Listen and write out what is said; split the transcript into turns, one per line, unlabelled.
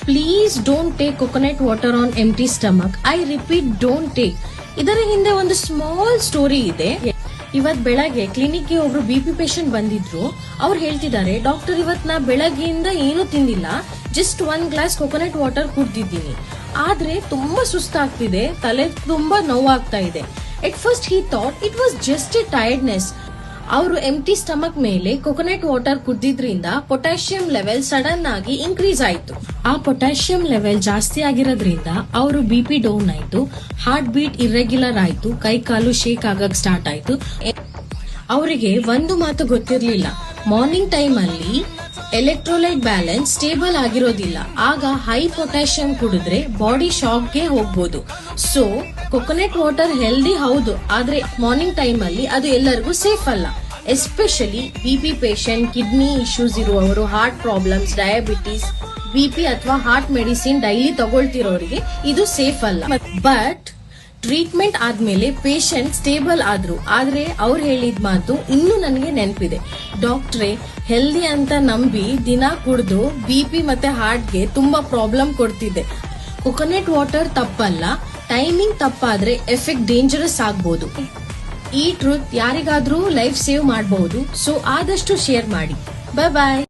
Please don't take coconut water on empty stomach. I repeat, don't take. ಇದರ ಹಿಂದೆ ಒಂದು small story ಇದೆ. ಇವತ್ ಬೆಳಗ್ಗೆ ಕ್ಲಿನಿಕ್ಗೆ ಒಬ್ರು BP ಪೇಷಂಟ್ ಬಂದಿದ್ರು. ಅವ್ರು ಹೇಳ್ತಿದ್ದಾರೆ, ಡಾಕ್ಟರ್ ಇವತ್ ನಾ ಬೆಳಗ್ಗೆಯಿಂದ ಏನು ತಿಂದಿಲ್ಲ, ಜಸ್ಟ್ 1 ಗ್ಲಾಸ್ ಕೊಕೊನಟ್ ವಾಟರ್ ಕುಡ್ದಿದ್ದೀನಿ, ಆದ್ರೆ ತುಂಬಾ ಸುಸ್ತಾಗ್ತಿದೆ, ತಲೆ ತುಂಬಾ ನೋವಾಗ್ತಾ ಇದೆ. At first he thought it was just a tiredness. ಅವರು ಎಂಟಿ ಸ್ಟಮಕ್ ಮೇಲೆ ಕೊಕೊನಟ್ ವಾಟರ್ ಕುಡ್ದಿದ್ರಿಂದ ಪೊಟ್ಯಾಷಿಯಂ ಲೆವೆಲ್ ಸಡನ್ ಆಗಿ ಇನ್ಕ್ರೀಸ್ ಆಯ್ತು. ಆ ಪೊಟ್ಯಾಷಿಯಂ ಲೆವೆಲ್ ಜಾಸ್ತಿ ಆಗಿರೋದ್ರಿಂದ ಅವರು BP ಡೌನ್ ಆಯ್ತು, ಹಾರ್ಟ್ ಬೀಟ್ ಇರ್ರೆಗ್ಯುಲರ್ ಆಯ್ತು, ಕೈ ಕಾಲು ಶೇಕ್ ಆಗಕ್ ಸ್ಟಾರ್ಟ್ ಆಯ್ತು. ಅವರಿಗೆ ಒಂದು ಮಾತು ಗೊತ್ತಿರ್ಲಿಲ್ಲ, ಮಾರ್ನಿಂಗ್ ಟೈಮ್ ಅಲ್ಲಿ ಎಲೆಕ್ಟ್ರೋಲೈಟ್ ಬ್ಯಾಲೆನ್ಸ್ ಸ್ಟೇಬಲ್ ಆಗಿರೋದಿಲ್ಲ. ಆಗ ಹೈ ಪೊಟ್ಯಾಷಿಯಂ ಕುಡಿದ್ರೆ ಬಾಡಿ ಶಾಕ್ಗೆ ಹೋಗ್ಬೋದು. ಸೊ ಕೊಕೊನಟ್ ವಾಟರ್ ಹೆಲ್ದಿ ಹೌದು, ಆದ್ರೆ ಮಾರ್ನಿಂಗ್ ಟೈಮ್ ಅಲ್ಲಿ ಅದು ಎಲ್ಲರಿಗೂ ಸೇಫ್ ಅಲ್ಲ. Especially BP patient, kidney issues ಇರುವವರು, ಹಾರ್ಟ್ ಪ್ರಾಬ್ಲಮ್ಸ್, ಡಯಾಬಿಟಿಸ್, BP ಅಥವಾ ಹಾರ್ಟ್ ಮೆಡಿಸಿನ್ ಡೈಲಿ ತಗೊಳ್ತಿರೋರಿಗೆ ಇದು ಸೇಫ್ ಅಲ್ಲ. ಬಟ್ ಟ್ರೀಟ್ಮೆಂಟ್ ಆದ್ಮೇಲೆ ಪೇಷಂಟ್ ಸ್ಟೇಬಲ್ ಆದ್ರು. ಆದ್ರೆ ಅವ್ರು ಹೇಳಿದ ಮಾತು ಇನ್ನೂ ನನಗೆ ನೆನಪಿದೆ, ಡಾಕ್ಟ್ರೇ ಹೆಲ್ದಿ ಅಂತ ನಂಬಿ ದಿನ ಕುಡ್ದು BP ಮತ್ತೆ ಹಾರ್ಟ್ಗೆ ತುಂಬಾ ಪ್ರಾಬ್ಲಮ್ ಕೊಡ್ತಿದ್ದೆ. ಕೊಕೊನಟ್ ವಾಟರ್ ತಪ್ಪಲ್ಲ, ಟೈಮಿಂಗ್ ತಪ್ಪಾದ್ರೆ ಎಫೆಕ್ಟ್ ಡೇಂಜರಸ್ ಆಗ್ಬಹುದು. ಈ ಟ್ರೂತ್ ಯಾರಿಗಾದ್ರೂ ಲೈಫ್ ಸೇವ್ ಮಾಡಬಹುದು. ಸೊ ಆದಷ್ಟು ಶೇರ್ ಮಾಡಿ. ಬಾಯ್ ಬಾಯ್.